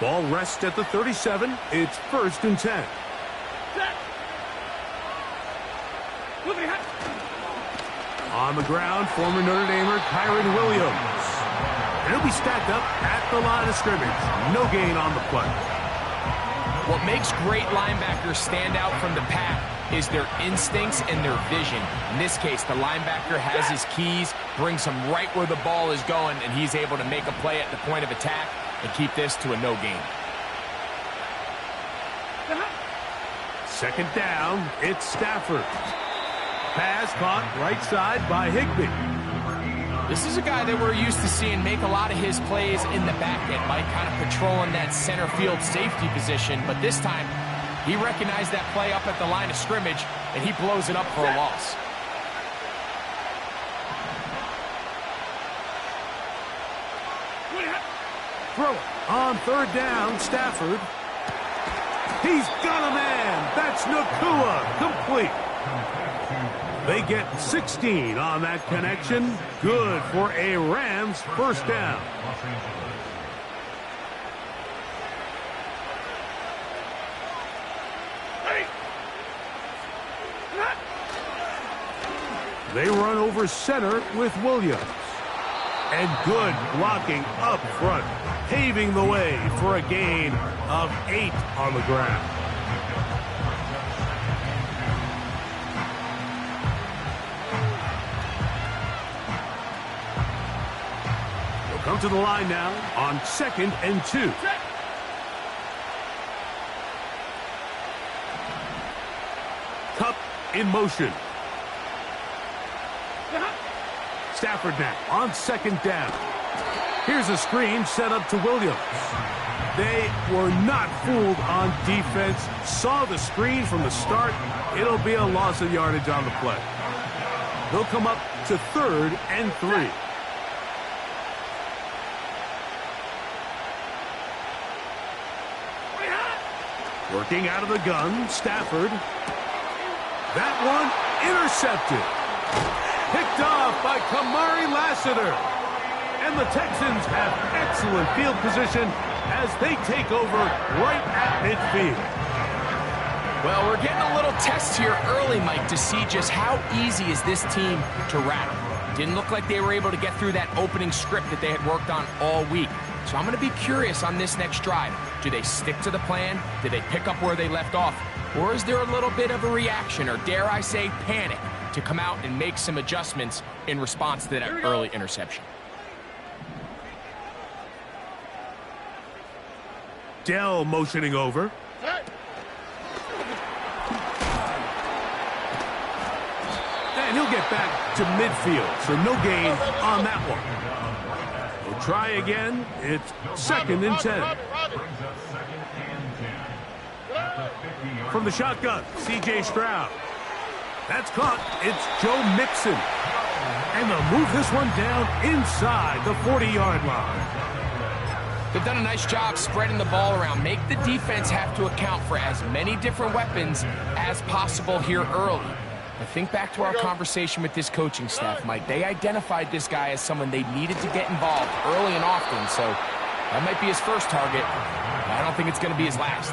Ball rests at the 37. It's 1st and 10. On the ground, former Notre Damer Kyron Williams. And he'll be stacked up at the line of scrimmage. No gain on the play. What makes great linebackers stand out from the pack is their instincts and their vision. In this case, the linebacker has his keys, brings him right where the ball is going, and he's able to make a play at the point of attack and keep this to a no gain. 2nd down, it's Stafford. Pass caught right side by Higbee. This is a guy that we're used to seeing make a lot of his plays in the back end, Mike, kind of patrolling that center field safety position. But this time, he recognized that play up at the line of scrimmage, and he blows it up for a loss. Throw it on 3rd down, Stafford. He's got a man. That's Nakua, complete. They get 16 on that connection. Good for a Rams 1st down. They run over center with Williams. And good blocking up front, paving the way for a gain of 8 on the ground. They'll come to the line now on 2nd and 2. Cup in motion. Stafford now on 2nd down. Here's a screen set up to Williams. They were not fooled on defense. Saw the screen from the start. It'll be a loss of yardage on the play. They'll come up to 3rd and 3. Working out of the gun, Stafford. That one intercepted. Picked off by Kamari Lassiter. And the Texans have excellent field position as they take over right at midfield. Well, we're getting a little test here early, Mike, to see just how easy is this team to rattle. Didn't look like they were able to get through that opening script that they had worked on all week. So I'm going to be curious on this next drive. Do they stick to the plan? Do they pick up where they left off? Or is there a little bit of a reaction, or dare I say panic, to come out and make some adjustments in response to that early interception? Dell motioning over. And he'll get back to midfield, so no gain on that one. We'll try again. It's 2nd and 10. From the shotgun, C.J. Stroud. That's caught. It's Joe Mixon. And they'll move this one down inside the 40-yard line. They've done a nice job spreading the ball around. Make the defense have to account for as many different weapons as possible here early. But think back to our conversation with this coaching staff, Mike. They identified this guy as someone they needed to get involved early and often, so that might be his first target. I don't think it's going to be his last.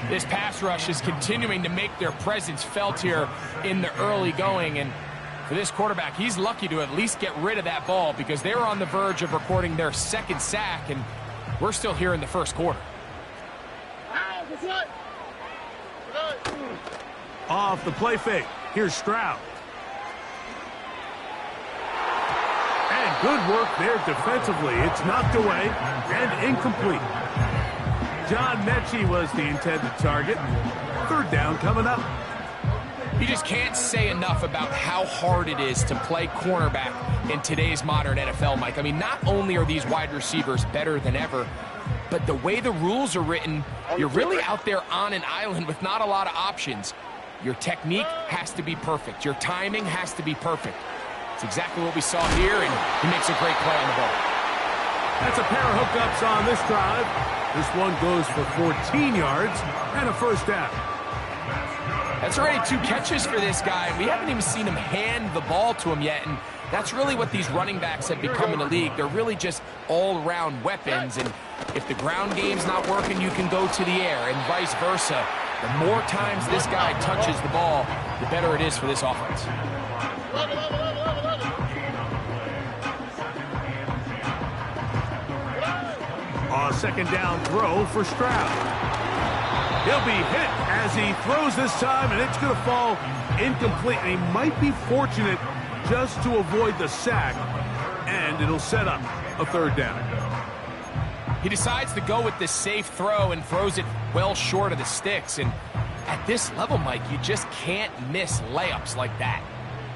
This pass rush is continuing to make their presence felt here in the early going, and for this quarterback, he's lucky to at least get rid of that ball because they were on the verge of recording their 2nd sack, and we're still here in the 1st quarter. Off the play fake. Here's Stroud. And good work there defensively. It's knocked away and incomplete. John Mechie was the intended target. 3rd down coming up. You just can't say enough about how hard it is to play cornerback in today's modern NFL, Mike. I mean, not only are these wide receivers better than ever, but the way the rules are written, you're really out there on an island with not a lot of options. Your technique has to be perfect. Your timing has to be perfect. It's exactly what we saw here, and he makes a great play on the ball. That's a pair of hookups on this drive. This one goes for 14 yards and a 1st down. That's already 2 catches for this guy. We haven't even seen him hand the ball to him yet, and that's really what these running backs have become in the league. They're really just all-around weapons, and if the ground game's not working, you can go to the air, and vice versa. The more times this guy touches the ball, the better it is for this offense. A second down throw for Stroud. He'll be hit as he throws this time, and it's going to fall incomplete. And he might be fortunate just to avoid the sack, and it'll set up a 3rd down. He decides to go with this safe throw and throws it well short of the sticks. And at this level, Mike, you just can't miss layups like that.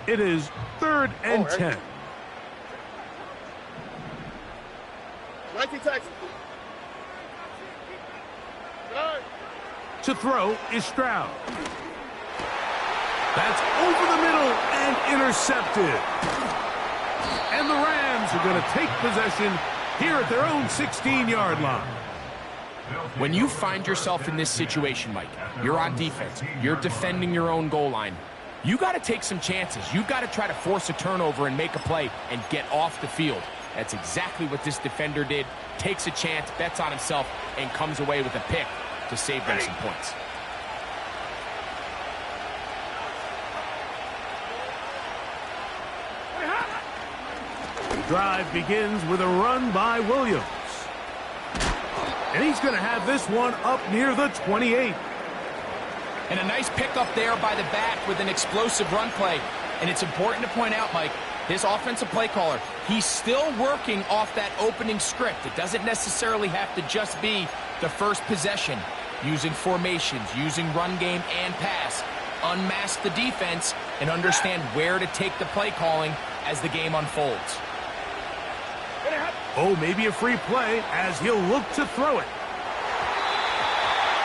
It is 3rd and 10. 19 Texans. To throw is Stroud. That's over the middle and intercepted. And the Rams are going to take possession here at their own 16-yard line. When you find yourself in this situation, Mike, you're on defense, you're defending your own goal line, you got to take some chances. You got to try to force a turnover and make a play and get off the field. That's exactly what this defender did. Takes a chance, bets on himself, and comes away with a pick to save them some points. The drive begins with a run by Williams. And he's going to have this one up near the 28. And a nice pickup there by the back with an explosive run play. And it's important to point out, Mike, this offensive play caller, he's still working off that opening script. It doesn't necessarily have to just be the first possession. Using formations, using run game and pass. Unmask the defense and understand where to take the play calling as the game unfolds. Oh, maybe a free play as he'll look to throw it.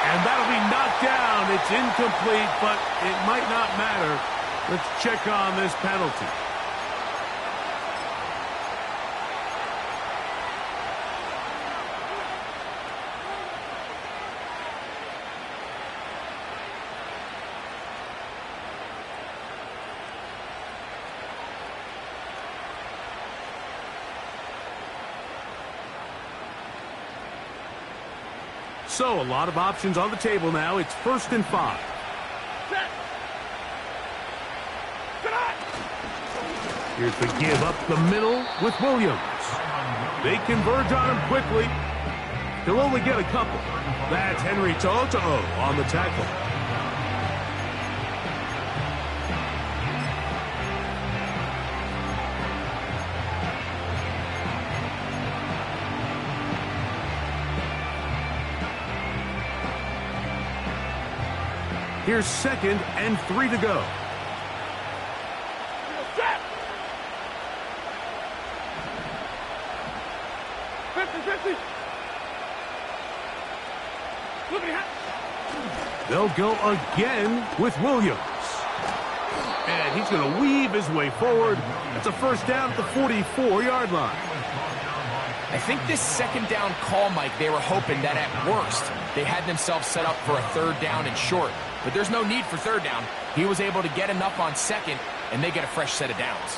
And that'll be knocked down. It's incomplete, but it might not matter. Let's check on this penalty. So, a lot of options on the table now. It's 1st and 5. Here's the give up the middle with Williams. They converge on him quickly. He'll only get a couple. That's Henry Toto on the tackle. Here's 2nd and 3 to go. They'll go again with Williams. And he's going to weave his way forward. That's a 1st down at the 44-yard line. I think this 2nd down call, Mike, they were hoping that at worst they had themselves set up for a 3rd down and short. But there's no need for 3rd down. He was able to get enough on 2nd, and they get a fresh set of downs.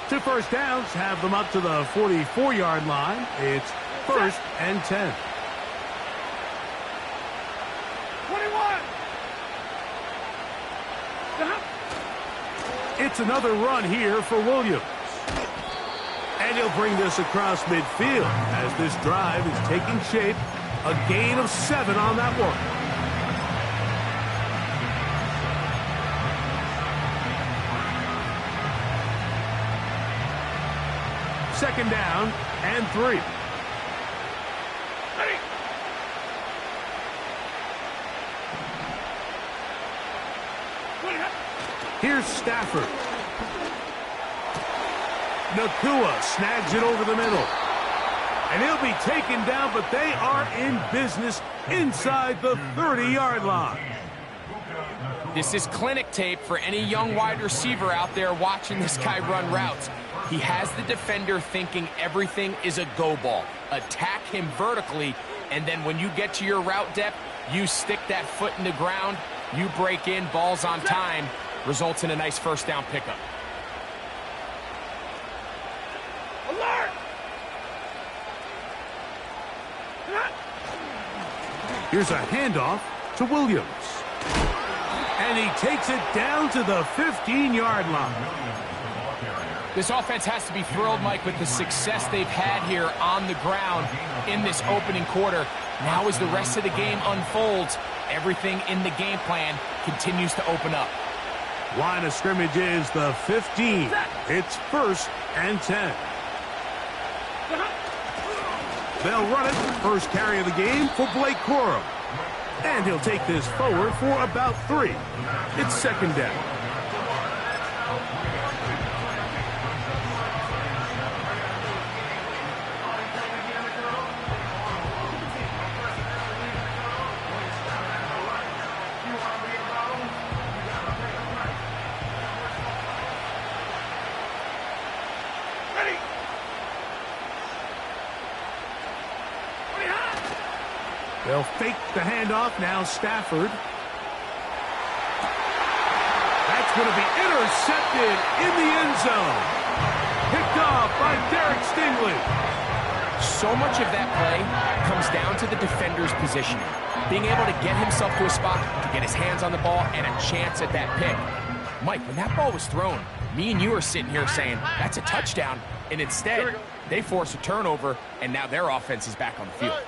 Two 1st downs have them up to the 44-yard line. It's 1st and 10. 21. It's another run here for Williams. And he'll bring this across midfield as this drive is taking shape. A gain of 7 on that one. Second down and 3. Here's Stafford. Nakua snags it over the middle. And he'll be taken down, but they are in business inside the 30-yard line. This is clinic tape for any young wide receiver out there watching this guy run routes. He has the defender thinking everything is a go ball. Attack him vertically And then when you get to your route depth, you stick that foot in the ground, you break in, balls on time, results in a nice first down pickup. Alert! Here's a handoff to Williams. And he takes it down to the 15-yard line. This offense has to be thrilled, Mike, with the success they've had here on the ground in this opening quarter. Now as the rest of the game unfolds, everything in the game plan continues to open up. Line of scrimmage is the 15. It's 1st and 10. They'll run it. First carry of the game for Blake Corum. And he'll take this forward for about 3. It's 2nd down. They'll fake the handoff. Now Stafford. That's going to be intercepted in the end zone. Picked off by Derek Stingley. So much of that play comes down to the defender's positioning. Being able to get himself to a spot, to get his hands on the ball, and a chance at that pick. Mike, when that ball was thrown, me and you are sitting here saying, that's a touchdown. And instead, they force a turnover, and now their offense is back on the field.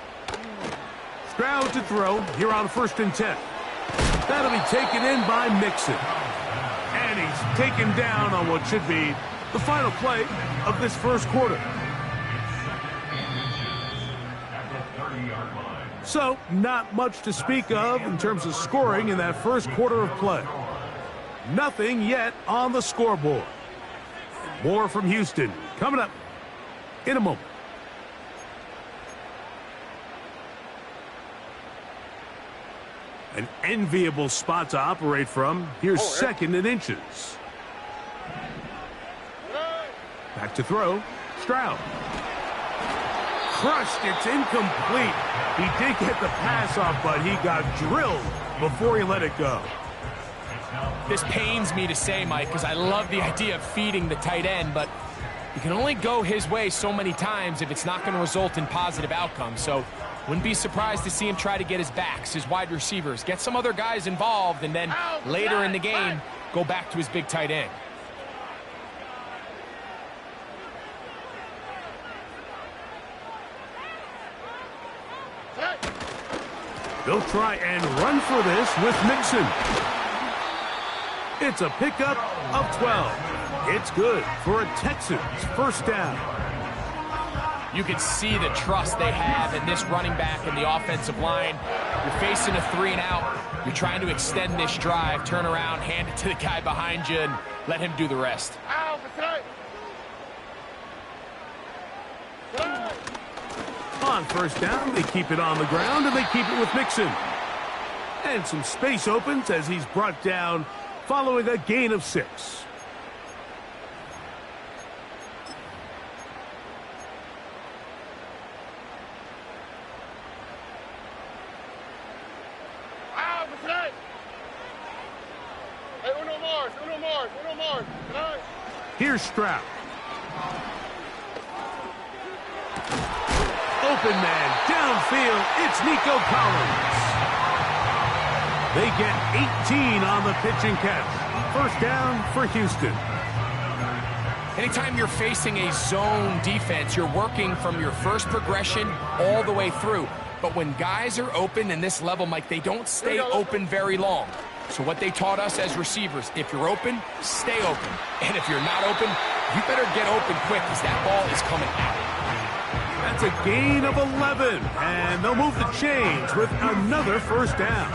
Stroud to throw here on 1st and 10. That'll be taken in by Mixon. And he's taken down on what should be the final play of this first quarter. So, not much to speak of in terms of scoring in that first quarter of play. Nothing yet on the scoreboard. More from Houston coming up in a moment. An enviable spot to operate from. Here's 2nd and inches. Back to throw. Stroud. Crushed. It's incomplete. He did get the pass off, but he got drilled before he let it go. This pains me to say, Mike, because I love the idea of feeding the tight end, but you can only go his way so many times if it's not going to result in positive outcomes. So wouldn't be surprised to see him try to get his backs, his wide receivers, get some other guys involved, and then later in the game, go back to his big tight end. They'll try and run for this with Mixon. It's a pickup of 12. It's good for a Texans first down. You can see the trust they have in this running back and the offensive line. You're facing a 3 and out. You're trying to extend this drive, turn around, hand it to the guy behind you, and let him do the rest. On first down, they keep it on the ground, and they keep it with Mixon. And some space opens as he's brought down following a gain of 6. Here's Stroud. Open man, downfield, it's Nico Collins. They get 18 on the pitch and catch. First down for Houston. Anytime you're facing a zone defense, you're working from your first progression all the way through. But when guys are open in this level, Mike, they don't stay open very long. So what they taught us as receivers, if you're open, stay open. And if you're not open, you better get open quick because that ball is coming out. That's a gain of 11, and they'll move the chains with another first down.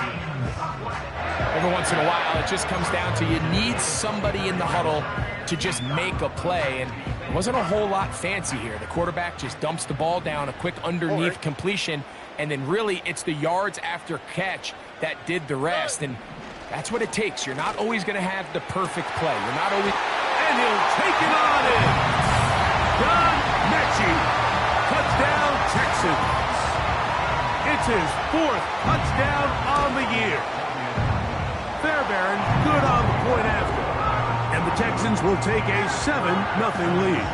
Every once in a while, it just comes down to you need somebody in the huddle to just make a play, and it wasn't a whole lot fancy here. The quarterback just dumps the ball down, a quick underneath completion, and then really it's the yards after catch that did the rest, and that's what it takes. You're not always going to have the perfect play. You're not always... And he'll take it on in. John Mechie. Touchdown, Texans. It's his 4th touchdown on the year. Fairbairn good on the point after. And the Texans will take a 7-0 lead.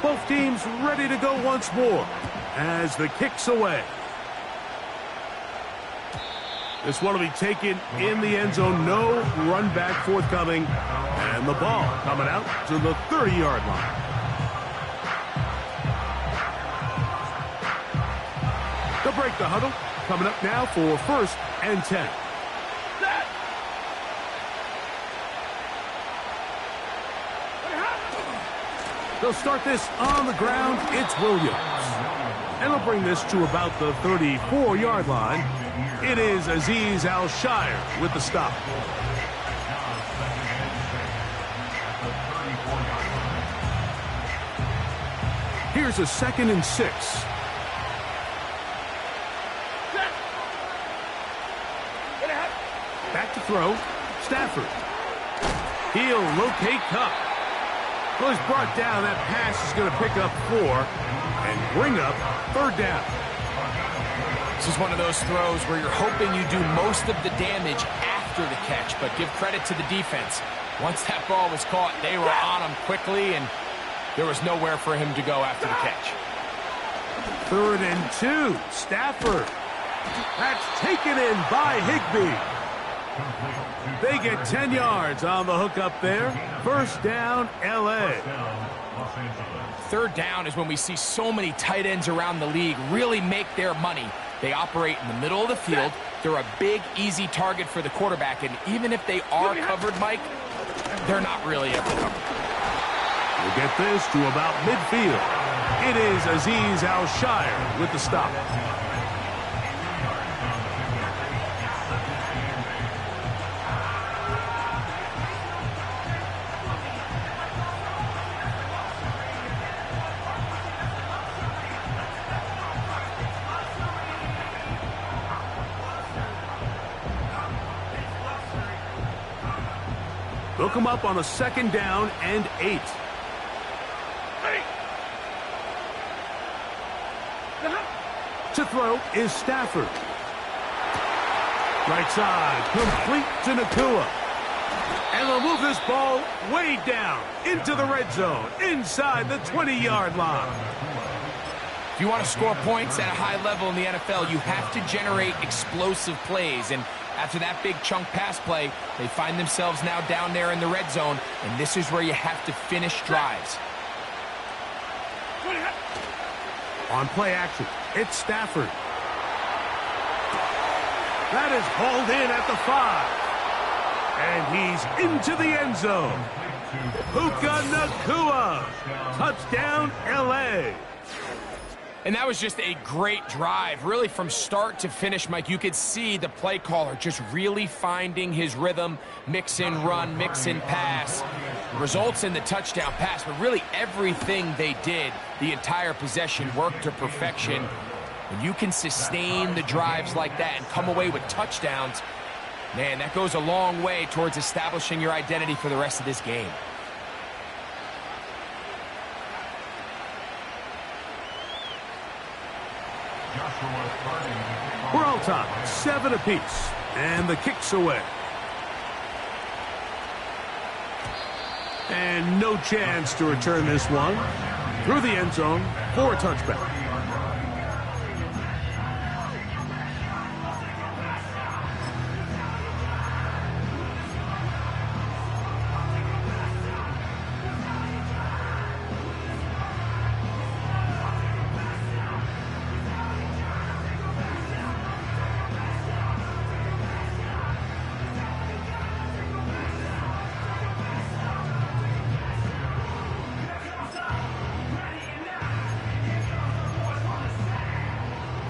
Both teams ready to go once more as the kick's away. This one will be taken in the end zone. No run back forthcoming. And the ball coming out to the 30-yard line. They'll break the huddle. Coming up now for 1st and 10. They'll start this on the ground. It's Williams. And they'll bring this to about the 34-yard line. It is Azeez Al-Shire with the stop. Here's a 2nd and 6. Back to throw. Stafford. He'll locate Cup. Well, he's brought down. That pass is going to pick up 4 and bring up 3rd down. This is one of those throws where you're hoping you do most of the damage after the catch, but give credit to the defense. Once that ball was caught, they were on him quickly, and there was nowhere for him to go after the catch. 3rd and 2. Stafford. That's taken in by Higbee. They get 10 yards on the hook up there. 1st down, L.A. 3rd down is when we see so many tight ends around the league really make their money. They operate in the middle of the field. They're a big, easy target for the quarterback, and even if they are covered, Mike, they're not really ever covered. We'll get this to about midfield. It is Azeez Al-Shire with the stop. They'll come up on a 2nd down and 8. To throw is Stafford. Right side, complete to Nakua. And they'll move this ball way down into the red zone, inside the 20-yard line. If you want to score points at a high level in the NFL, you have to generate explosive plays. And after that big chunk pass play, they find themselves now down there in the red zone, and this is where you have to finish drives. On play action, it's Stafford. That is hauled in at the 5. And he's into the end zone. Puka Nakua. Touchdown, L.A. And that was just a great drive, really from start to finish, Mike. You could see the play caller just really finding his rhythm, mix and run, mix and pass. Results in the touchdown pass, but really everything they did, the entire possession worked to perfection. When you can sustain the drives like that and come away with touchdowns, man, that goes a long way towards establishing your identity for the rest of this game. We're all tied, 7 apiece, and the kick's away. And no chance to return this one. Through the end zone for a touchback.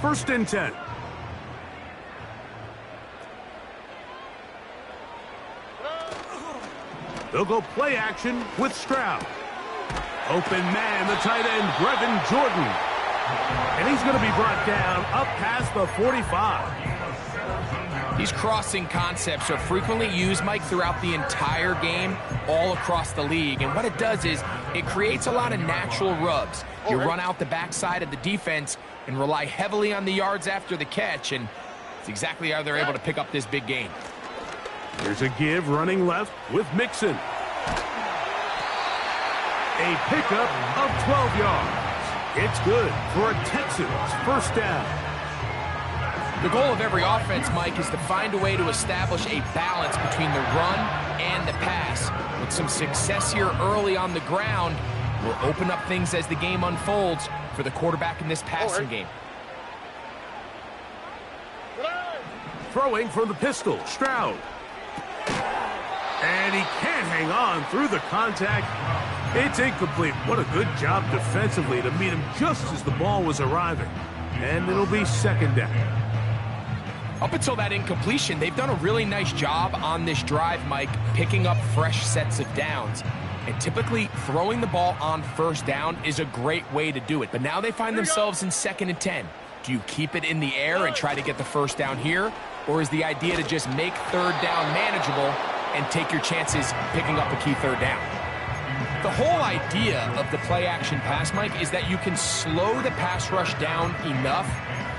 First and 10. They'll go play action with Stroud. Open man, the tight end, Brevin Jordan. And he's going to be brought down up past the 45. These crossing concepts are frequently used, Mike, throughout the entire game, all across the league. And what it does is It creates a lot of natural rubs. You run out the backside of the defense and rely heavily on the yards after the catch, and it's exactly how they're able to pick up this big gain. Here's a give running left with Mixon. A pickup of 12 yards. It's good for a Texans first down. The goal of every offense, Mike, is to find a way to establish a balance between the run and the pass. With some success here early on the ground, will open up things as the game unfolds for the quarterback in this passing game. Throwing from the pistol, Stroud. And he can't hang on through the contact. It's incomplete. What a good job defensively to meet him just as the ball was arriving. And it'll be second down. Up until that incompletion, they've done a really nice job on this drive, Mike, picking up fresh sets of downs. And typically, throwing the ball on first down is a great way to do it. But now they find themselves in 2nd and 10. Do you keep it in the air and try to get the first down here? Or is the idea to just make third down manageable and take your chances picking up a key third down? The whole idea of the play-action pass, Mike, is that you can slow the pass rush down enough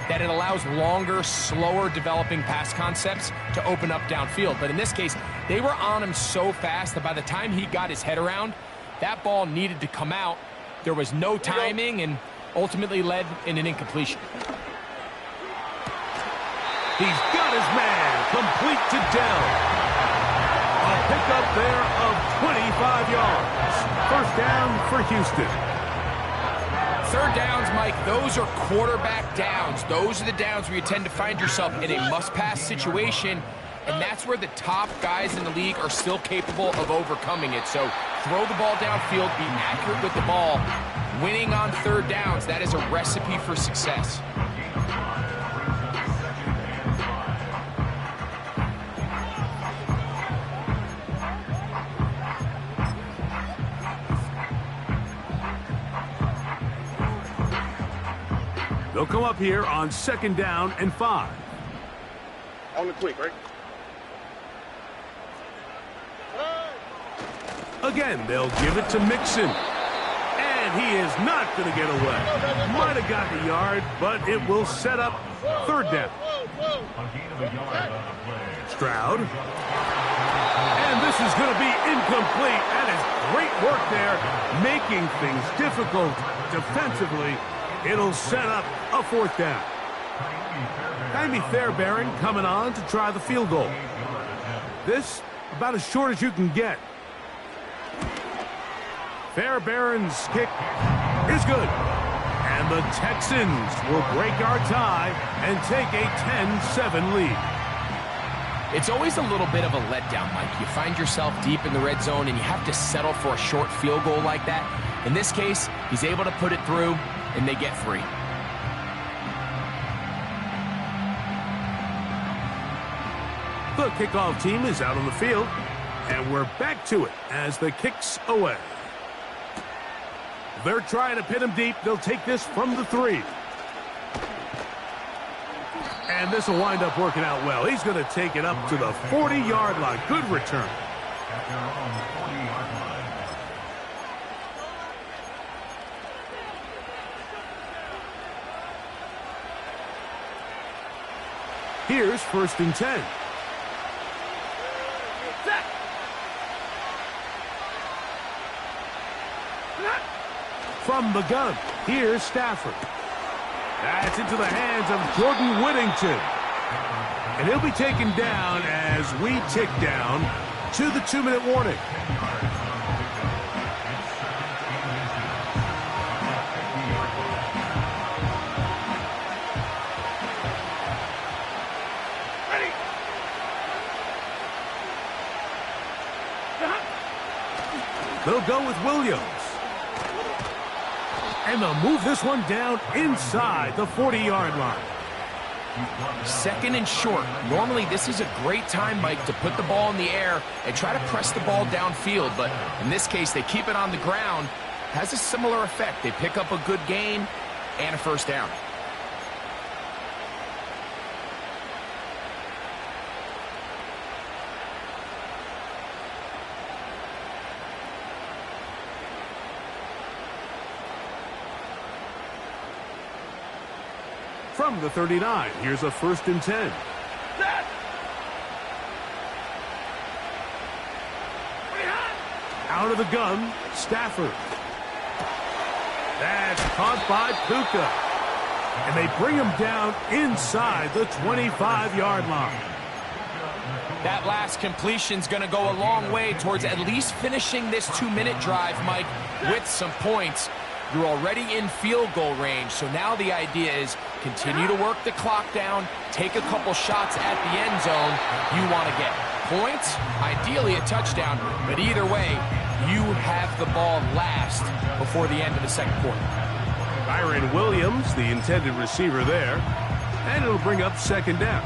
that it allows longer, slower developing pass concepts to open up downfield. But in this case, they were on him so fast that by the time he got his head around, that ball needed to come out. There was no timing and ultimately led in an incompletion. He's got his man complete to Dell. A pickup there of 25 yards. First down for Houston. Third downs, Mike, those are quarterback downs. Those are the downs where you tend to find yourself in a must-pass situation, and that's where the top guys in the league are still capable of overcoming it. So throw the ball downfield, be accurate with the ball. Winning on third downs, that is a recipe for success. They'll come up here on 2nd down and 5. On the quick, right? Again, they'll give it to Mixon. And he is not going to get away. Might have got the yard, but it will set up third down. Stroud. And this is going to be incomplete. That is great work there, making things difficult defensively. It'll set up a 4th down. Jamie Fairbairn coming on to try the field goal. This about as short as you can get. Fairbairn's kick is good. And the Texans will break our tie and take a 10-7 lead. It's always a little bit of a letdown, Mike. You find yourself deep in the red zone and you have to settle for a short field goal like that. In this case, he's able to put it through, and they get 3. The kickoff team is out on the field, and we're back to it as the kick's away. They're trying to pin him deep. They'll take this from the 3. And this will wind up working out well. He's going to take it up to the 40-yard line. Good return. Here's 1st and 10. From the gun, here's Stafford. That's into the hands of Jordan Whittington. And he'll be taken down as we tick down to the 2-minute warning. They'll go with Williams. And they'll move this one down inside the 40-yard line. 2nd and short. Normally, this is a great time, Mike, to put the ball in the air and try to press the ball downfield. But in this case, they keep it on the ground. Has a similar effect. They pick up a good gain and a first down. from the 39. Here's a 1st and 10. Out of the gun, Stafford. That's caught by Puka. And they bring him down inside the 25-yard line. That last completion's going to go a long way towards at least finishing this 2-minute drive, Mike, with some points. You're already in field goal range, so now the idea is continue to work the clock down, take a couple shots at the end zone. You want to get points, ideally a touchdown, but either way, you have the ball last before the end of the second quarter. Kyren Williams, the intended receiver there, and it'll bring up 2nd down.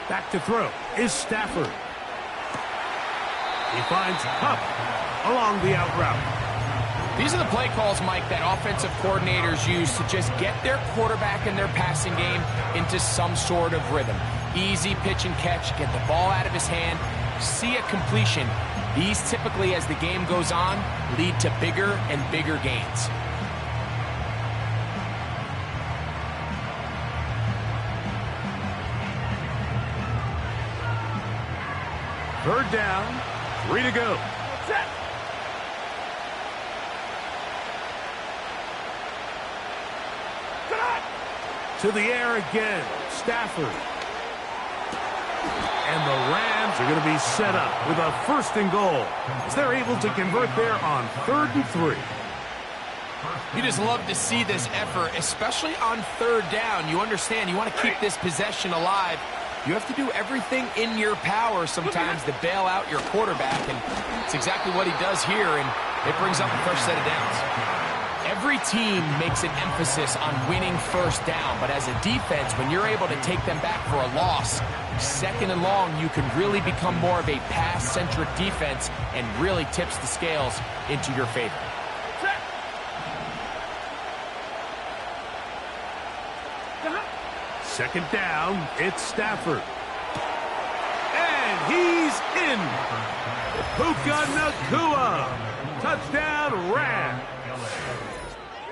Back to throw is Stafford. He finds Cup along the out route. These are the play calls, Mike, that offensive coordinators use to just get their quarterback and their passing game into some sort of rhythm. Easy pitch and catch, get the ball out of his hand, see a completion. These typically, as the game goes on, lead to bigger and bigger gains. Third down, 3 to go. To the air again, Stafford. And the Rams are going to be set up with a 1st and goal as they're able to convert there on 3rd and 3. You just love to see this effort, especially on 3rd down. You understand, you want to keep this possession alive. You have to do everything in your power sometimes to bail out your quarterback, and it's exactly what he does here, and it brings up a fresh set of downs. Every team makes an emphasis on winning 1st down, but as a defense, when you're able to take them back for a loss, 2nd and long, you can really become more of a pass-centric defense and really tips the scales into your favor. Second down, it's Stafford. And he's in. Puka Nacua. Touchdown, Rams.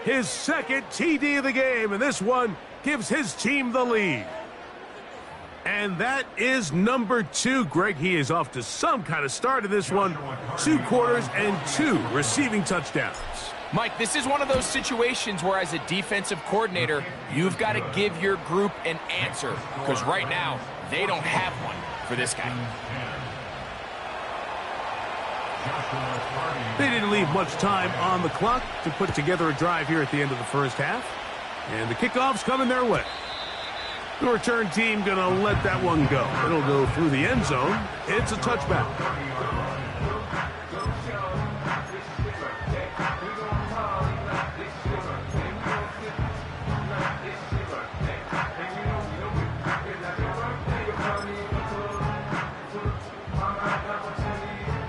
His 2nd TD of the game, and this one gives his team the lead. And that is number 2. Greg, he is off to some kind of start in this one. 2 quarters and 2 receiving touchdowns. Mike, this is one of those situations where as a defensive coordinator, you've got to give your group an answer, because right now, they don't have one for this guy. They didn't leave much time on the clock to put together a drive here at the end of the 1st half. And the kickoff's coming their way. The return team going to let that one go. It'll go through the end zone. It's a touchback.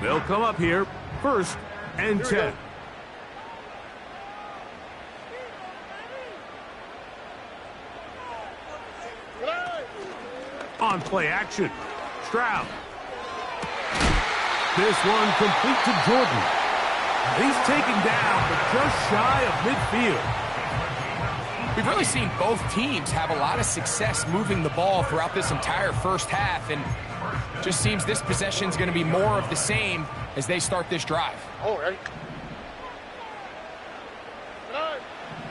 They'll come up here, 1st and 10. On play action, Stroud. This one complete to Jordan. He's taken down, but just shy of midfield. We've really seen both teams have a lot of success moving the ball throughout this entire 1st half, and just seems this possession is going to be more of the same as they start this drive. All right.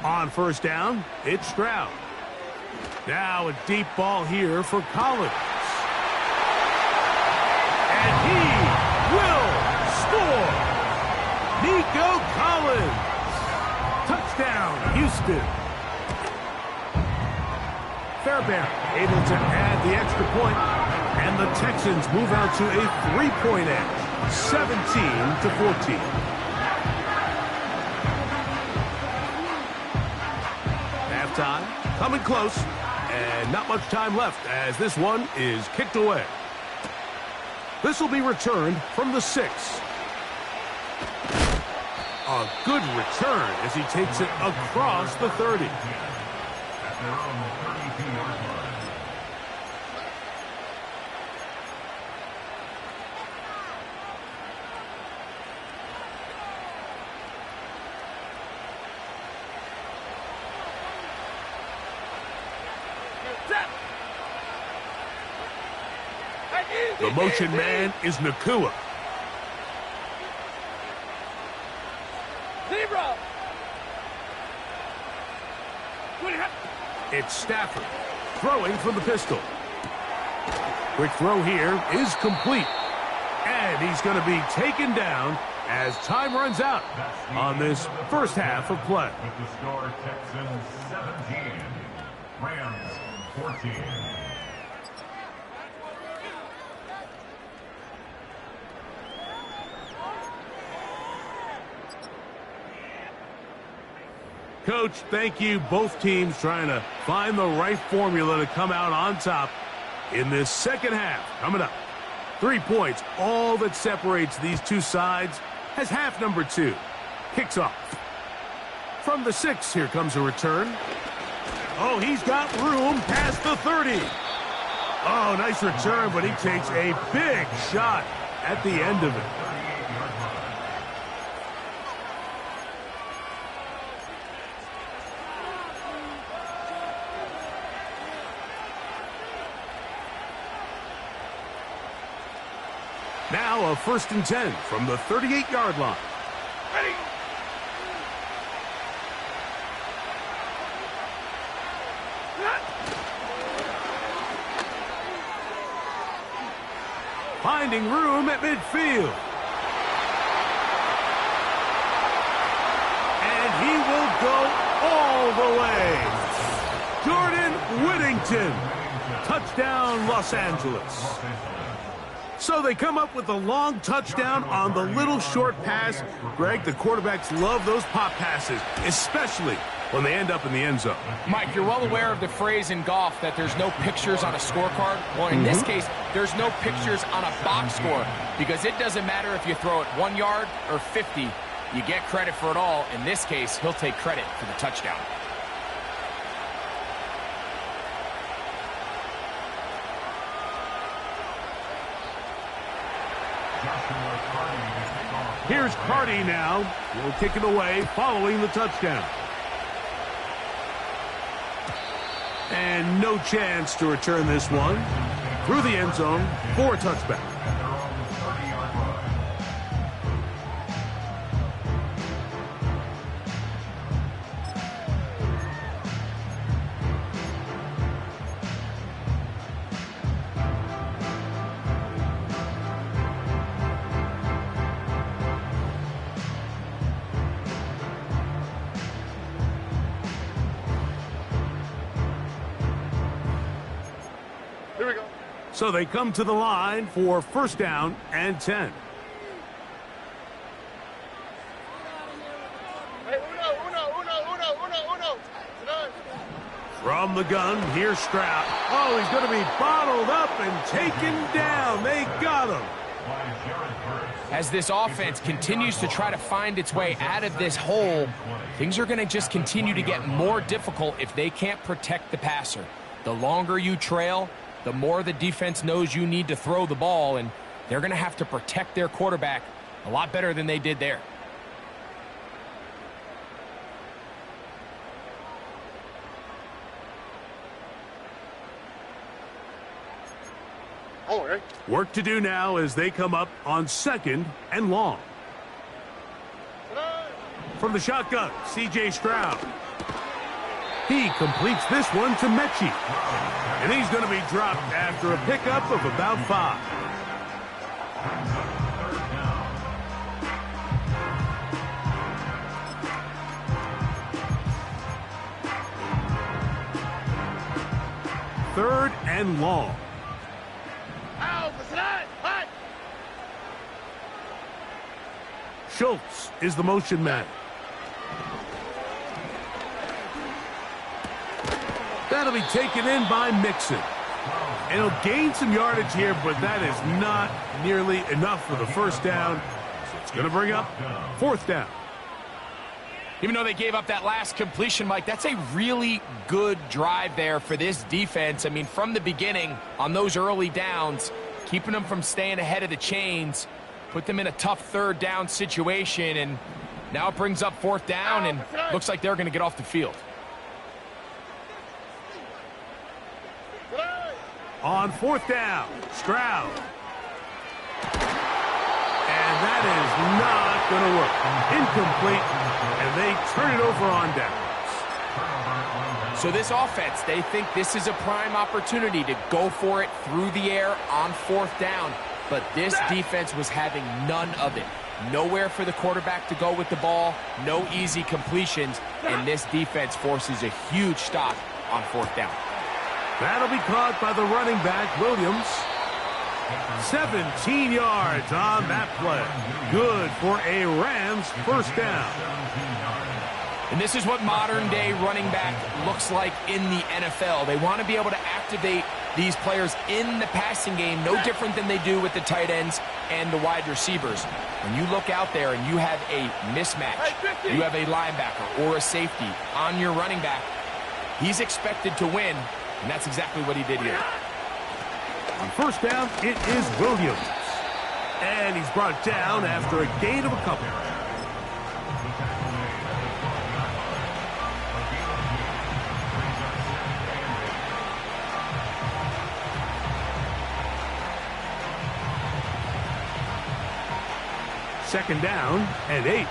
On 1st down, it's Stroud. Now a deep ball here for Collins. And he will score! Nico Collins! Touchdown, Houston! Fairbairn able to add the extra point, and the Texans move out to a 3-point edge, 17-14. Halftime, coming close, And not much time left as this one is kicked away. This will be returned from the 6. A good return as he takes it across the 30. The motion man is Nakua. It's Stafford throwing from the pistol. Quick throw here is complete. And he's going to be taken down as time runs out on this first half of play. With the score, Texans 17, Rams 14. Coach, thank you. Both teams trying to find the right formula to come out on top in this second half. Coming up, 3 points, all that separates these two sides as half number 2 kicks off. From the 6, here comes a return. Oh, he's got room past the 30. Oh, nice return, but he takes a big shot at the end of it. Now a 1st and 10 from the 38-yard line. Ready. Finding room at midfield. And he will go all the way. Jordan Whittington. Touchdown, Los Angeles. So they come up with a long touchdown on the little short pass. Greg, the quarterbacks love those pop passes, especially when they end up in the end zone. Mike, you're well aware of the phrase in golf that there's no pictures on a scorecard. Well, in this case, there's no pictures on a box score because it doesn't matter if you throw it 1 yard or 50. You get credit for it all. In this case, he'll take credit for the touchdown. Here's Carty now. He'll kick it away following the touchdown. And no chance to return this one. Through the end zone for a touchback. Here we go. So they come to the line for 1st down and 10. Hey, uno. From the gun, here's Stroud. Oh, he's going to be bottled up and taken down. They got him. As this offense continues to try to find its way out of this hole, things are going to just continue to get more difficult if they can't protect the passer. The longer you trail, the more the defense knows you need to throw the ball, and they're going to have to protect their quarterback a lot better than they did there. Oh, right. Work to do now as they come up on 2nd and long. From the shotgun, C.J. Stroud. He completes this one to Mechie. And he's going to be dropped after a pickup of about 5. Third and long. Schultz is the motion man. That'll be taken in by Mixon. And he'll gain some yardage here, but that is not nearly enough for the first down. So it's going to bring up fourth down. Even though they gave up that last completion, Mike, that's a really good drive there for this defense. I mean, from the beginning, on those early downs, keeping them from staying ahead of the chains, put them in a tough third down situation, and now it brings up fourth down, and looks like they're going to get off the field. On fourth down, Stroud. And that is not going to work. Incomplete, and they turn it over on downs. So this offense, they think this is a prime opportunity to go for it through the air on fourth down. But this defense was having none of it. Nowhere for the quarterback to go with the ball, no easy completions, and this defense forces a huge stop on fourth down. That'll be caught by the running back, Williams. 17 yards on that play. Good for a Rams first down. And this is what modern-day running back looks like in the NFL. They want to be able to activate these players in the passing game, no different than they do with the tight ends and the wide receivers. When you look out there and you have a mismatch, you have a linebacker or a safety on your running back, he's expected to win, and that's exactly what he did here. On first down, it is Williams. And he's brought down after a gain of a couple. Second down and 8.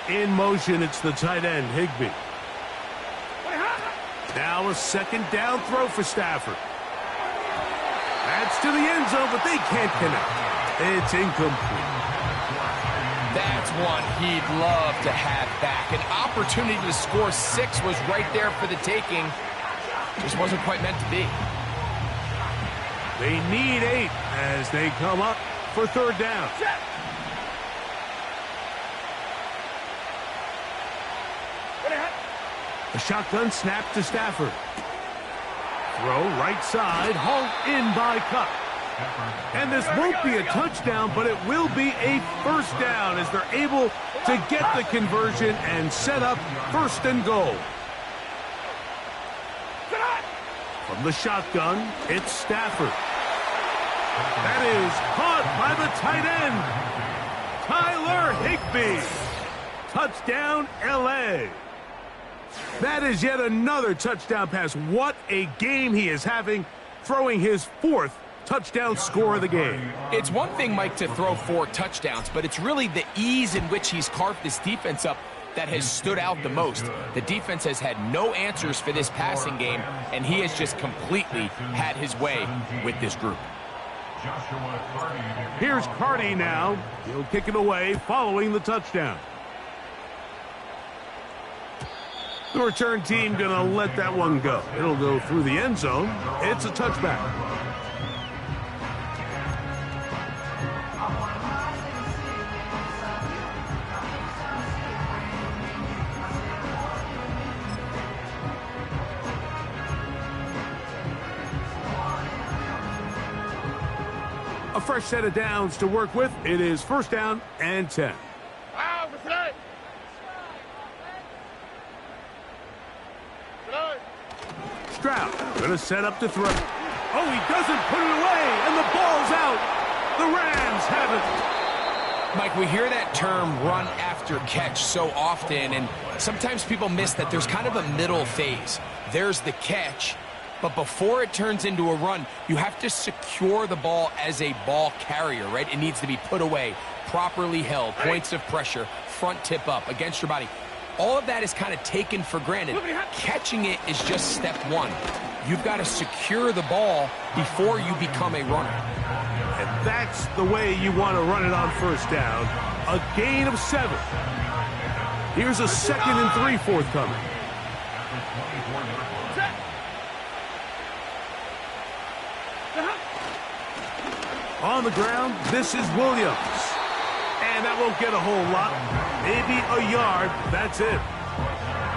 In motion, it's the tight end, Higbee. Now a second down throw for Stafford. That's to the end zone, but they can't connect. It's incomplete. That's one he'd love to have back. An opportunity to score 6 was right there for the taking. Just wasn't quite meant to be. They need 8 as they come up for third down. A shotgun snap to Stafford. Throw right side, hauled in by Cup. And this won't be a touchdown, but it will be a first down as they're able to get the conversion and set up first and goal. From the shotgun, it's Stafford. That is caught by the tight end, Tyler Higbee. Touchdown, L.A. That is yet another touchdown pass. What a game he is having, throwing his 4th touchdown score of the game. It's one thing, Mike, to throw 4 touchdowns, but it's really the ease in which he's carved this defense up that has stood out the most. The defense has had no answers for this passing game, and he has just completely had his way with this group. Here's Carty now. He'll kick it away following the touchdown. The return team going to let that one go. It'll go through the end zone. It's a touchback. A fresh set of downs to work with. It is first down and 10. Stroud going to set up to throw. Oh, he doesn't put it away, and the ball's out. The Rams have it. Mike, we hear that term run after catch so often, and sometimes people miss that there's kind of a middle phase. There's the catch, but before it turns into a run, you have to secure the ball as a ball carrier, right? It needs to be put away, properly held, points of pressure, front tip up against your body. All of that is kind of taken for granted. Catching it is just step 1. You've got to secure the ball before you become a runner. And that's the way you want to run it on first down. A gain of 7. Here's a 2nd and 3 forthcoming. On the ground, this is Williams. And that won't get a whole lot. Maybe a yard, that's it.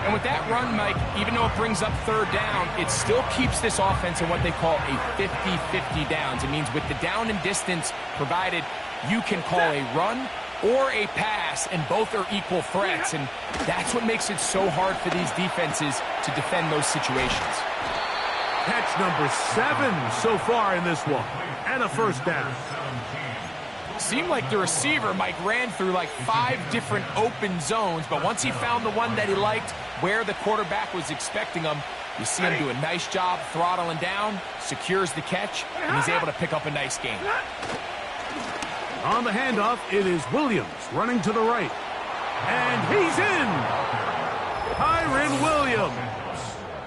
And with that run, Mike, even though it brings up third down, it still keeps this offense in what they call a 50-50 downs. It means with the down and distance provided, you can call a run or a pass, and both are equal threats. And that's what makes it so hard for these defenses to defend those situations. Catch number 7 so far in this one, and a first down. Seemed like the receiver, Mike, ran through like 5 different open zones, but once he found the one that he liked, where the quarterback was expecting him, you see him do a nice job throttling down, secures the catch, and he's able to pick up a nice gain. On the handoff, it is Williams running to the right. And he's in! Kyren Williams.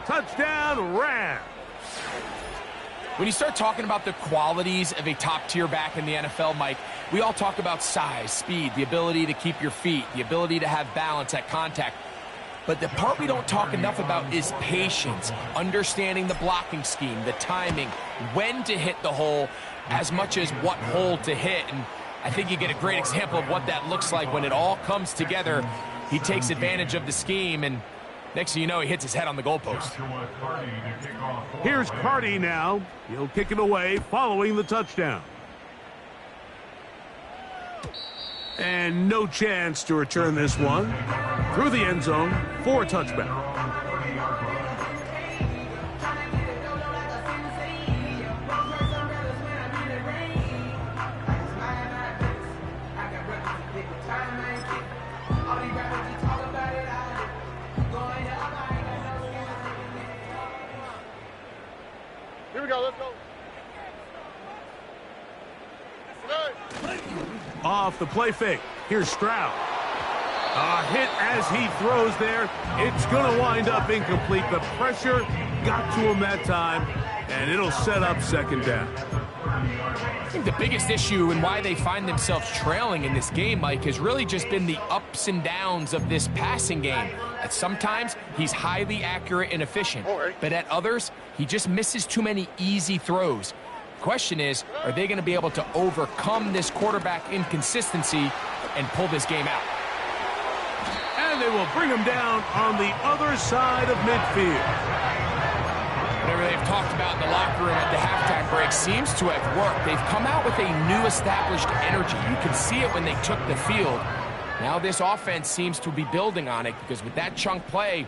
Touchdown, Rams. When you start talking about the qualities of a top-tier back in the NFL, Mike, we all talk about size, speed, the ability to keep your feet, the ability to have balance at contact. But the part we don't talk enough about is patience, understanding the blocking scheme, the timing, when to hit the hole, as much as what hole to hit. And I think you get a great example of what that looks like when it all comes together. He takes advantage of the scheme, and next thing you know, he hits his head on the goalpost. Here's Carty now. He'll kick it away following the touchdown. And no chance to return this one. Through the end zone for a touchback. Here we go, let's go. Off the play fake. Here's Stroud. A hit as he throws there. It's going to wind up incomplete. The pressure got to him that time, and it'll set up second down. I think the biggest issue and why they find themselves trailing in this game, Mike, has really just been the ups and downs of this passing game. At sometimes, he's highly accurate and efficient, but at others, he just misses too many easy throws. The question is, are they going to be able to overcome this quarterback inconsistency and pull this game out? And they will bring him down on the other side of midfield. Whatever they've talked about in the locker room at the halftime break seems to have worked. They've come out with a new established energy. You can see it when they took the field. Now this offense seems to be building on it because with that chunk play,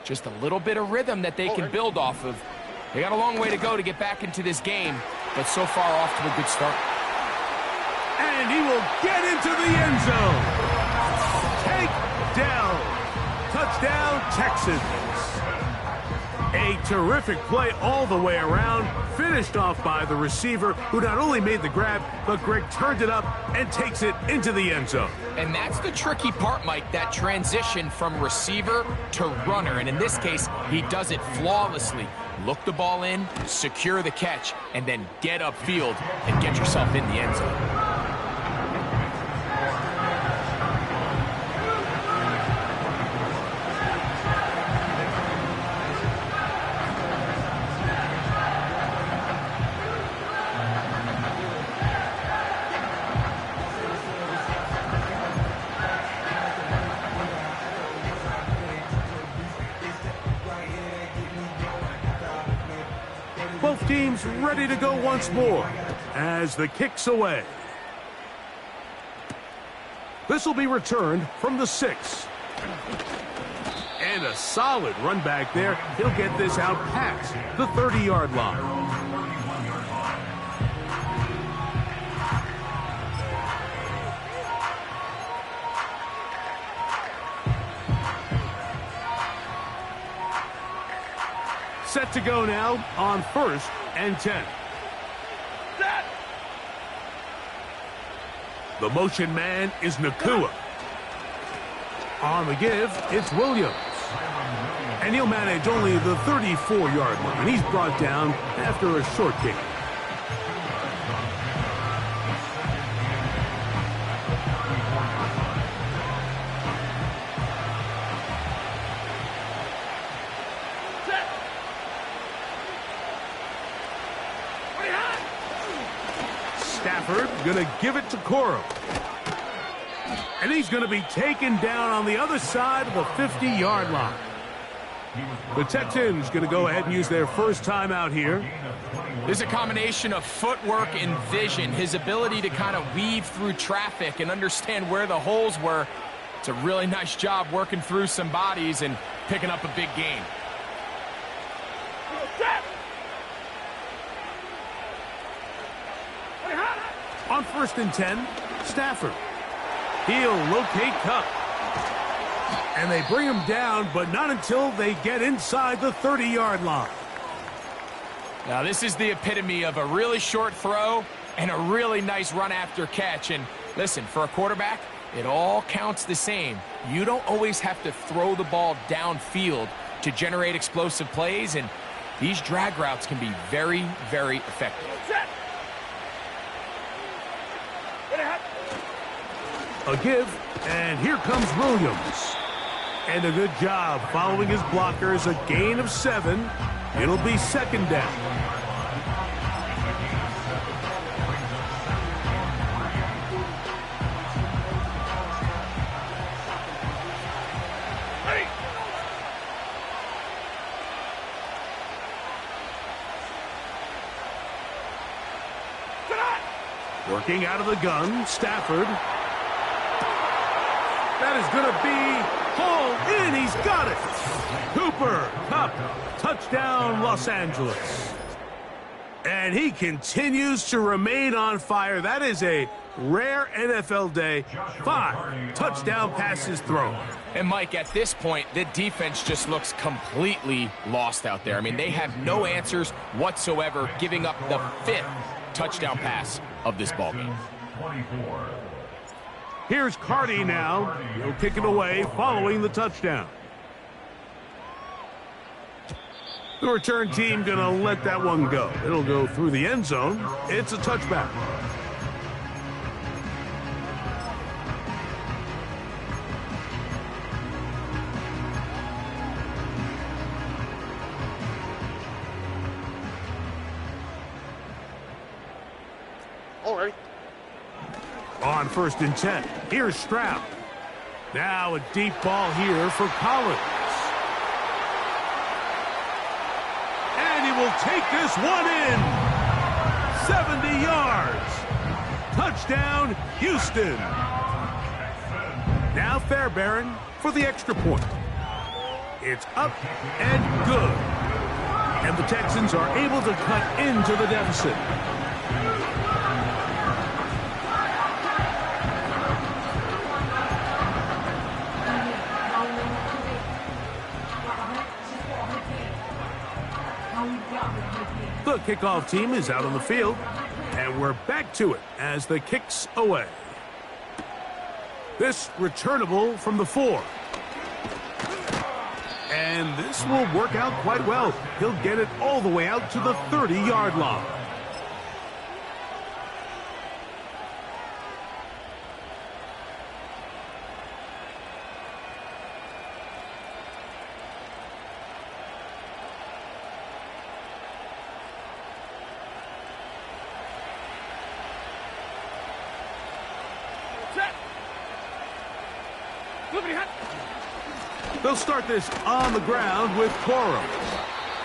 just a little bit of rhythm that they can build off of. They got a long way to go to get back into this game, but so far off to a good start. And he will get into the end zone. Take down. Touchdown, Texans. A terrific play all the way around, finished off by the receiver, who not only made the grab, but Greg turned it up and takes it into the end zone. And that's the tricky part, Mike, that transition from receiver to runner. And in this case, he does it flawlessly. Look the ball in, secure the catch, and then get upfield and get yourself in the end zone. Both teams ready to go once more as the kick's away. This will be returned from the 6. And a solid run back there. He'll get this out past the 30-yard line. Set to go now on 1st and 10. The motion man is Nakua. On the give, it's Williams. And he'll manage only the 34-yard line. He's brought down after a short kick. Stafford gonna give it to Coro. And he's going to be taken down on the other side of the 50-yard line. The Texans going to go ahead and use their first timeout here. There's a combination of footwork and vision, his ability to kind of weave through traffic and understand where the holes were. It's a really nice job working through some bodies and picking up a big gain. On 1st and 10, Stafford. He'll locate Cup. And they bring him down, but not until they get inside the 30-yard line. Now, this is the epitome of a really short throw and a really nice run after catch. And listen, for a quarterback, it all counts the same. You don't always have to throw the ball downfield to generate explosive plays, and these drag routes can be very, very effective. A give, and here comes Williams. And a good job following his blockers, a gain of 7. It'll be 2nd down. Working out of the gun, Stafford. That is going to be hauled in. He's got it. Cooper Kupp, touchdown Los Angeles. And he continues to remain on fire. That is a rare NFL day. 5 touchdown passes thrown. And Mike, at this point, the defense just looks completely lost out there. I mean, they have no answers whatsoever, giving up the 5th touchdown pass of this ballgame. Here's Carty now. He'll kick it away following the touchdown. The return team going to let that one go. It'll go through the end zone. It's a touchback. All right. On 1st and 10, here's Stroud. Now a deep ball here for Collins. And he will take this one in. 70 yards. Touchdown, Houston. Now Fairbairn for the extra point. It's up and good. And the Texans are able to cut into the deficit. The kickoff team is out on the field, and we're back to it as the kick's away. This returnable from the 4. And this will work out quite well. He'll get it all the way out to the 30-yard line. They'll start this on the ground with Coro.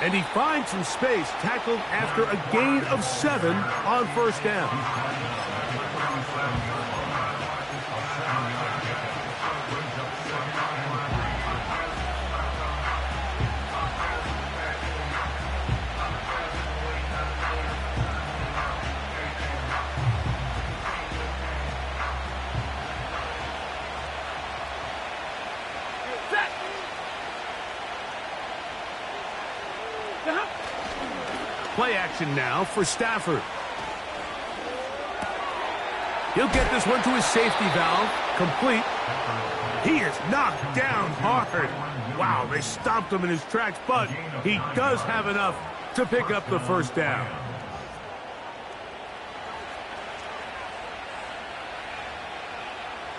And he finds some space, tackled after a gain of 7 on 1st down. Play action now for Stafford. He'll get this one to his safety valve. Complete. He is knocked down hard. Wow, they stopped him in his tracks, but he does have enough to pick up the 1st down.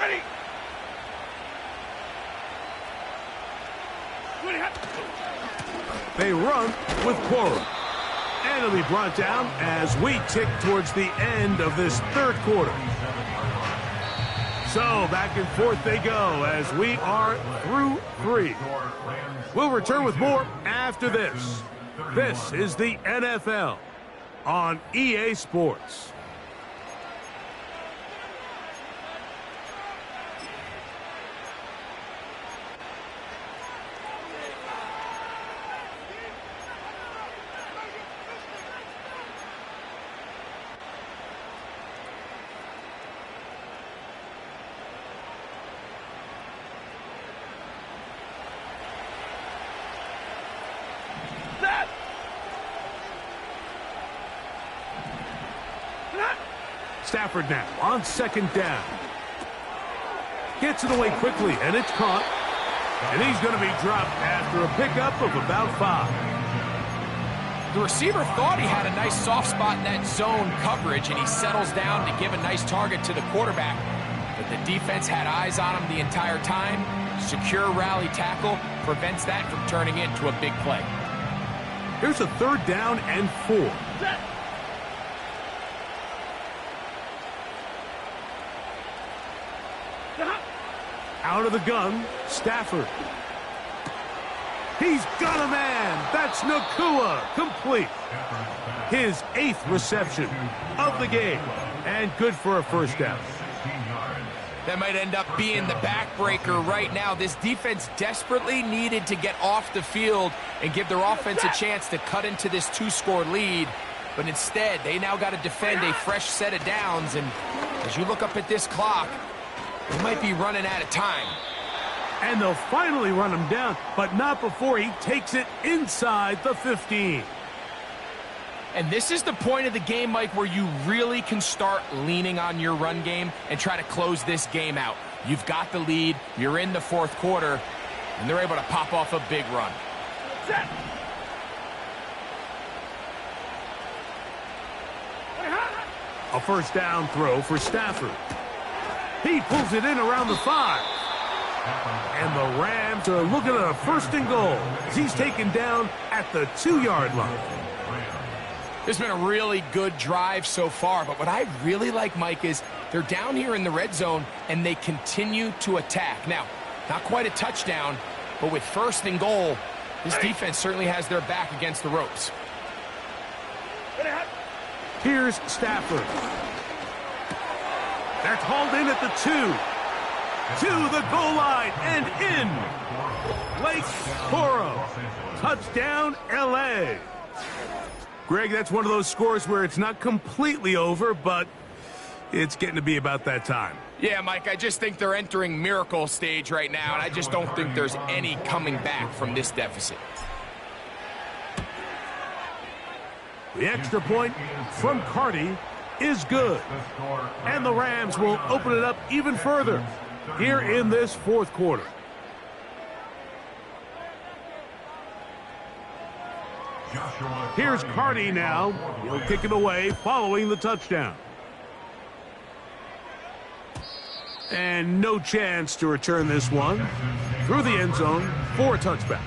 Ready. They run with Coro. And it'll be brought down as we tick towards the end of this 3rd quarter. So back and forth they go as we are through 3. We'll return with more after this. This is the NFL on EA Sports. Stafford now on 2nd down. Gets it away quickly, and it's caught. And he's going to be dropped after a pickup of about 5. The receiver thought he had a nice soft spot in that zone coverage, and he settles down to give a nice target to the quarterback. But the defense had eyes on him the entire time. Secure rally tackle prevents that from turning into a big play. Here's a 3rd down and 4. Out of the gun, Stafford. He's got a man. That's Nakua, complete. His 8th reception of the game, and good for a 1st down. That might end up being the backbreaker right now. This defense desperately needed to get off the field and give their offense a chance to cut into this 2-score lead. But instead, they now got to defend a fresh set of downs. And as you look up at this clock, they might be running out of time. And they'll finally run him down, but not before he takes it inside the 15. And this is the point of the game, Mike, where you really can start leaning on your run game and try to close this game out. You've got the lead, you're in the 4th quarter, and they're able to pop off a big run. A 1st down throw for Stafford. He pulls it in around the 5. And the Rams are looking at a 1st and goal as he's taken down at the 2-yard line. It's been a really good drive so far, but what I really like, Mike, is they're down here in the red zone and they continue to attack. Now, not quite a touchdown, but with 1st and goal, this defense certainly has their back against the ropes. Here's Stafford. That's hauled in at the 2. To the goal line and in. Lake Toro. Touchdown, L.A. Greg, that's one of those scores where it's not completely over, but it's getting to be about that time. Yeah, Mike, I just think they're entering miracle stage right now, and I just don't think there's any coming back from this deficit. The extra point from Carty is good. And the Rams will open it up even further here in this 4th quarter. Here's Carty now. He'll kick it away following the touchdown. And no chance to return this one through the end zone for a touchback.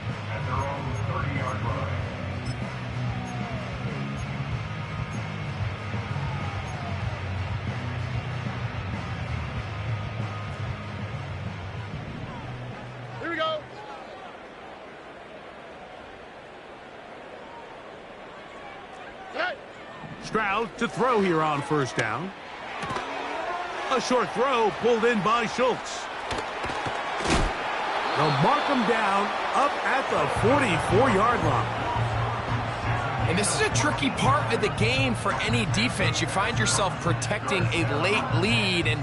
Here we go. Stroud to throw here on 1st down. A short throw pulled in by Schultz. They'll mark him down up at the 44-yard line. And this is a tricky part of the game for any defense. You find yourself protecting a late lead, and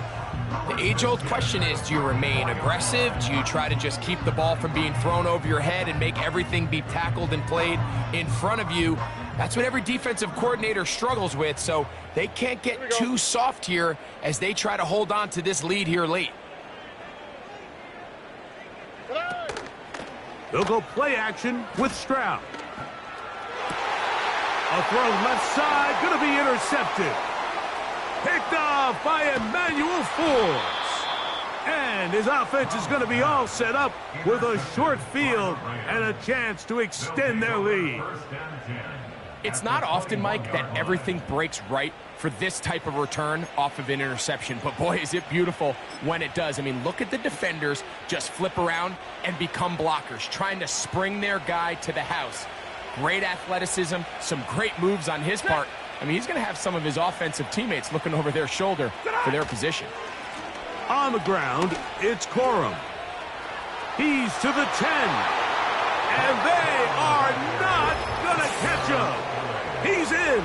the age-old question is, do you remain aggressive? Do you try to just keep the ball from being thrown over your head and make everything be tackled and played in front of you? That's what every defensive coordinator struggles with, so they can't get too soft here as they try to hold on to this lead here late. They'll go play action with Stroud. A throw left side, going to be intercepted. Picked off by Emmanuel Forbes. And his offense is going to be all set up with a short field and a chance to extend their lead. It's not often, Mike, that everything breaks right for this type of return off of an interception. But, boy, is it beautiful when it does. I mean, look at the defenders just flip around and become blockers, trying to spring their guy to the house. Great athleticism, some great moves on his part. I mean, he's going to have some of his offensive teammates looking over their shoulder for their position. On the ground, it's Corum. He's to the 10. And they are not going to catch him. He's in.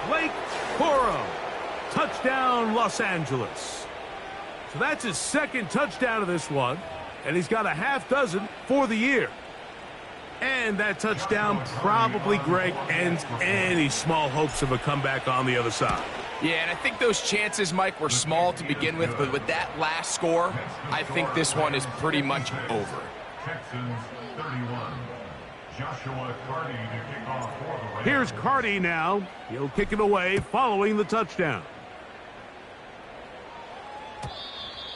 Blake Corum. Touchdown, Los Angeles. So that's his second touchdown of this one. And he's got a half dozen for the year. And that touchdown probably, Greg, ends any small hopes of a comeback on the other side. Yeah, and I think those chances, Mike, were small to begin with, but with that last score, I think this one is pretty much over. Texans 31. Joshua Carty to kick off for the Rams. Here's Carty now. He'll kick it away following the touchdown.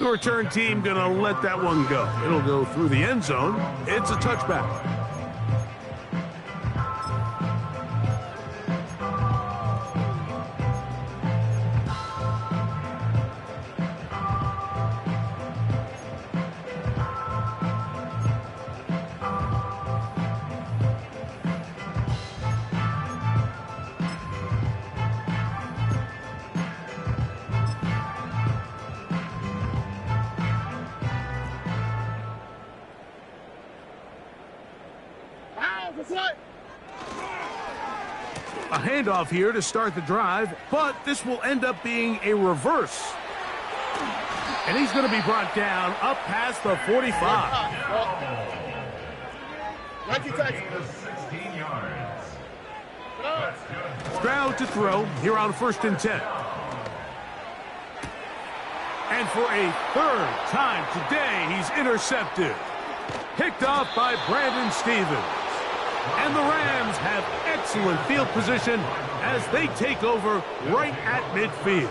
The return team going to let that one go. It'll go through the end zone. It's a touchback. A handoff here to start the drive, but this will end up being a reverse. And he's going to be brought down up past the 45. 16 yards. Stroud to throw here on 1st and 10. And for a third time today, he's intercepted. Picked off by Brandon Stevens. And the Rams have excellent field position as they take over right at midfield.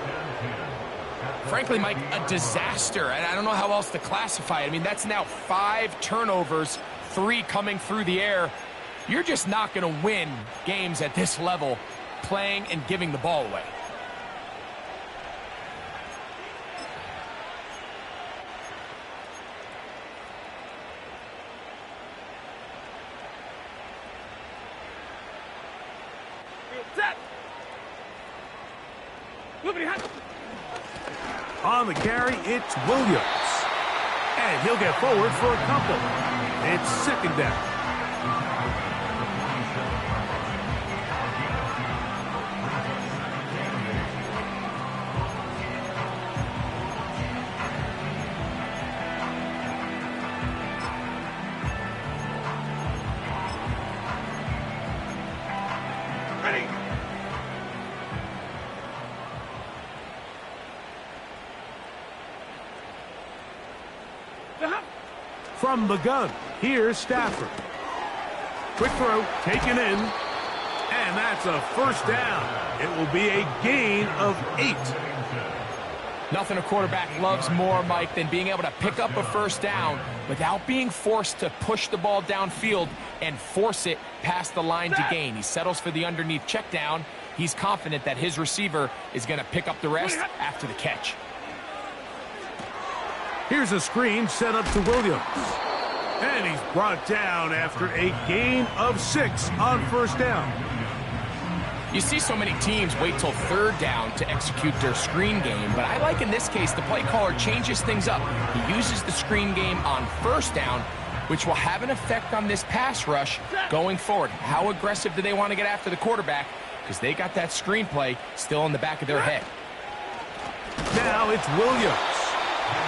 Frankly, Mike, a disaster, and I don't know how else to classify it. I mean, that's now 5 turnovers, 3 coming through the air. You're just not going to win games at this level playing and giving the ball away. On the carry, it's Williams. And he'll get forward for a couple. It's 2nd down. From the gun, here's Stafford. Quick throw, taken in, and that's a 1st down. It will be a gain of 8. Nothing a quarterback loves more, Mike, than being able to pick up a 1st down without being forced to push the ball downfield and force it past the line to gain. He settles for the underneath check down. He's confident that his receiver is going to pick up the rest after the catch. Here's a screen set up to Williams. And he's brought down after a gain of 6 on 1st down. You see so many teams wait till 3rd down to execute their screen game, but I like in this case the play caller changes things up. He uses the screen game on 1st down, which will have an effect on this pass rush going forward. How aggressive do they want to get after the quarterback? Because they got that screen play still in the back of their head. Now it's Williams.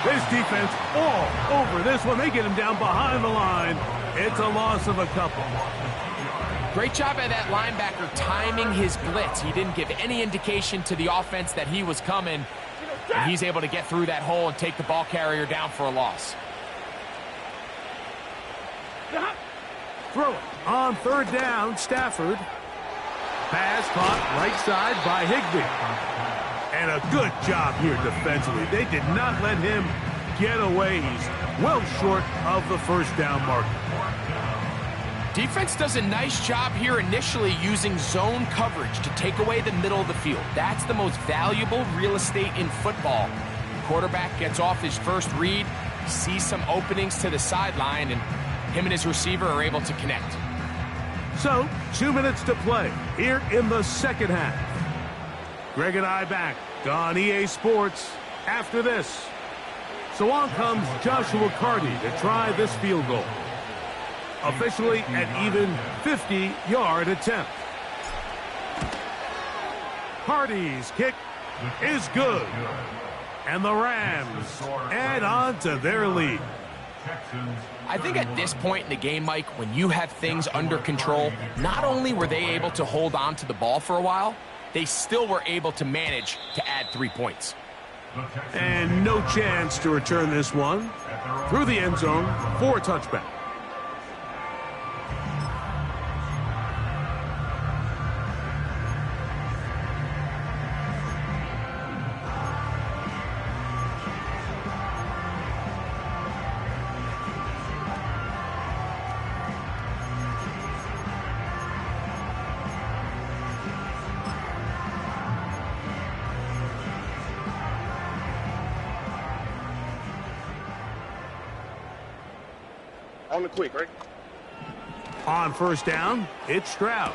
This defense all over this one. They get him down behind the line. It's a loss of a couple. Great job by that linebacker timing his blitz. He didn't give any indication to the offense that he was coming. And he's able to get through that hole and take the ball carrier down for a loss. Throw it on 3rd down, Stafford. Pass caught right side by Higbee. And a good job here defensively. They did not let him get away. He's well short of the 1st down marker. Defense does a nice job here initially using zone coverage to take away the middle of the field. That's the most valuable real estate in football. Quarterback gets off his first read, sees some openings to the sideline, and him and his receiver are able to connect. So, 2 minutes to play here in the second half. Greg and I back on EA Sports after this. So on comes Joshua Carty to try this field goal. Officially an even 50-yard attempt. Carty's kick is good. And the Rams add on to their lead. I think at this point in the game, Mike, when you have things under control, not only were they able to hold on to the ball for a while, they still were able to manage to add 3 points. And no chance to return this one through the end zone for a touchback. On the quick, right? On first down, it's Stroud.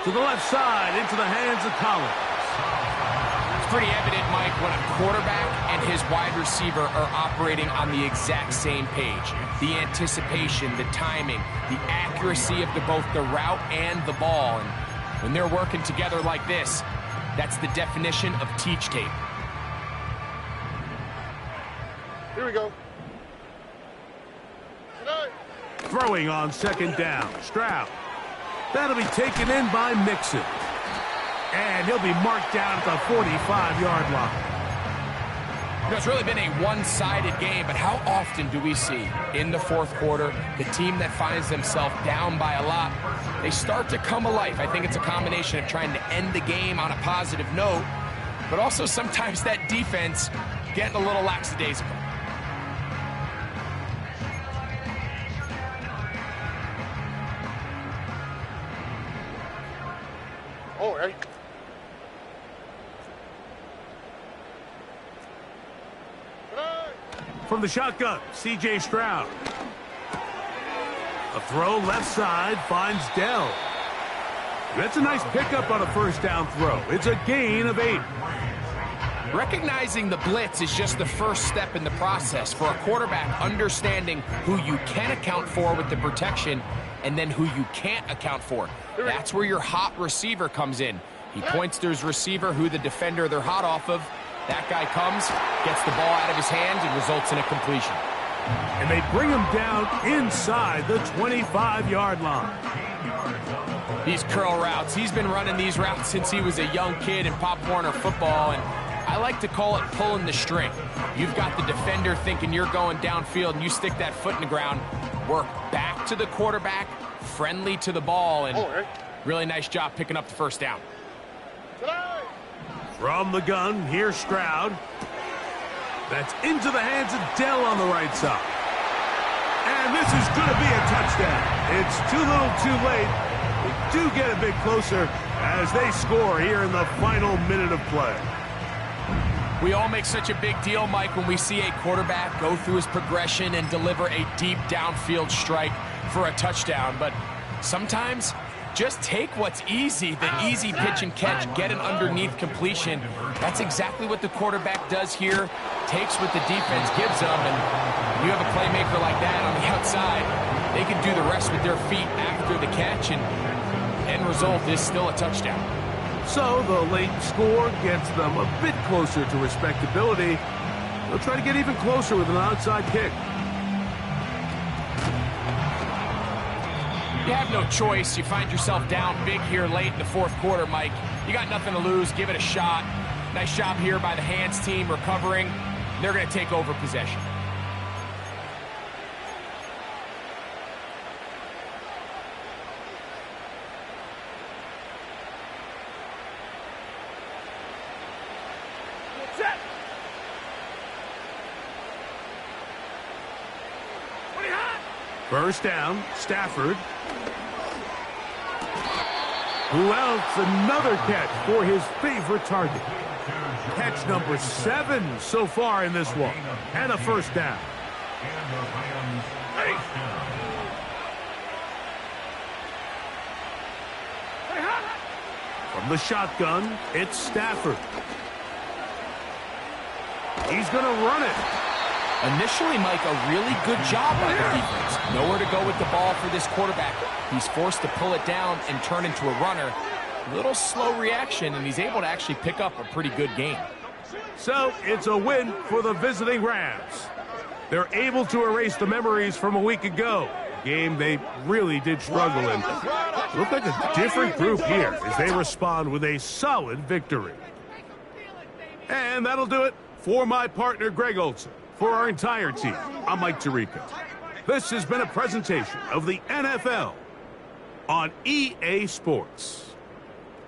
To the left side, into the hands of Collins. It's pretty evident, Mike, when a quarterback and his wide receiver are operating on the exact same page. The anticipation, the timing, the accuracy of both the route and the ball. And when they're working together like this, that's the definition of teach tape. Here we go. Throwing on second down, Stroud. That'll be taken in by Mixon. And he'll be marked down at the 45-yard line. You know, it's really been a one-sided game, but how often do we see in the fourth quarter the team that finds themselves down by a lot, they start to come alive. I think it's a combination of trying to end the game on a positive note, but also sometimes that defense getting a little lackadaisical. All right. From the shotgun, C.J. Stroud. A throw left side finds Dell. That's a nice pickup on a first down throw. It's a gain of 8. Recognizing the blitz is just the first step in the process for a quarterback understanding who you can account for with the protection and then who you can't account for. That's where your hot receiver comes in. He points to his receiver who the defender they're hot off of. That guy comes, gets the ball out of his hands, and results in a completion. And they bring him down inside the 25-yard line. These curl routes. He's been running these routes since he was a young kid in Pop Warner football, and I like to call it pulling the string. You've got the defender thinking you're going downfield, and you stick that foot in the ground, work back to the quarterback, friendly to the ball, and really nice job picking up the first down. From the gun, here's Stroud. That's into the hands of Dell on the right side. And this is going to be a touchdown. It's too little too late. They do get a bit closer as they score here in the final minute of play. We all make such a big deal, Mike, when we see a quarterback go through his progression and deliver a deep downfield strike for a touchdown. But sometimes, just take what's easy, the easy pitch and catch, get an underneath completion. That's exactly what the quarterback does here, takes what the defense gives them, and you have a playmaker like that on the outside, they can do the rest with their feet after the catch, and end result is still a touchdown. So the late score gets them a bit closer to respectability. They'll try to get even closer with an outside kick. You have no choice. You find yourself down big here late in the fourth quarter, Mike. You got nothing to lose. Give it a shot. Nice job here by the hands team recovering. They're going to take over possession. First down, Stafford. Who else? Another catch for his favorite target. Catch number 7 so far in this one. And a first down. From the shotgun, it's Stafford. He's going to run it. Initially, Mike, a really good job by the defense. Nowhere to go with the ball for this quarterback. He's forced to pull it down and turn into a runner. Little slow reaction, and he's able to actually pick up a pretty good game. So it's a win for the visiting Rams. They're able to erase the memories from a week ago. A game they really did struggle in. Look like a different group here as they respond with a solid victory. And that'll do it for my partner, Greg Olson. For our entire team, I'm Mike Tirico. This has been a presentation of the NFL on EA Sports.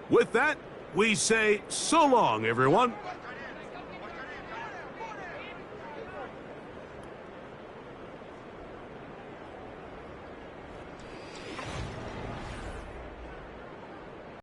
With that, we say so long, everyone.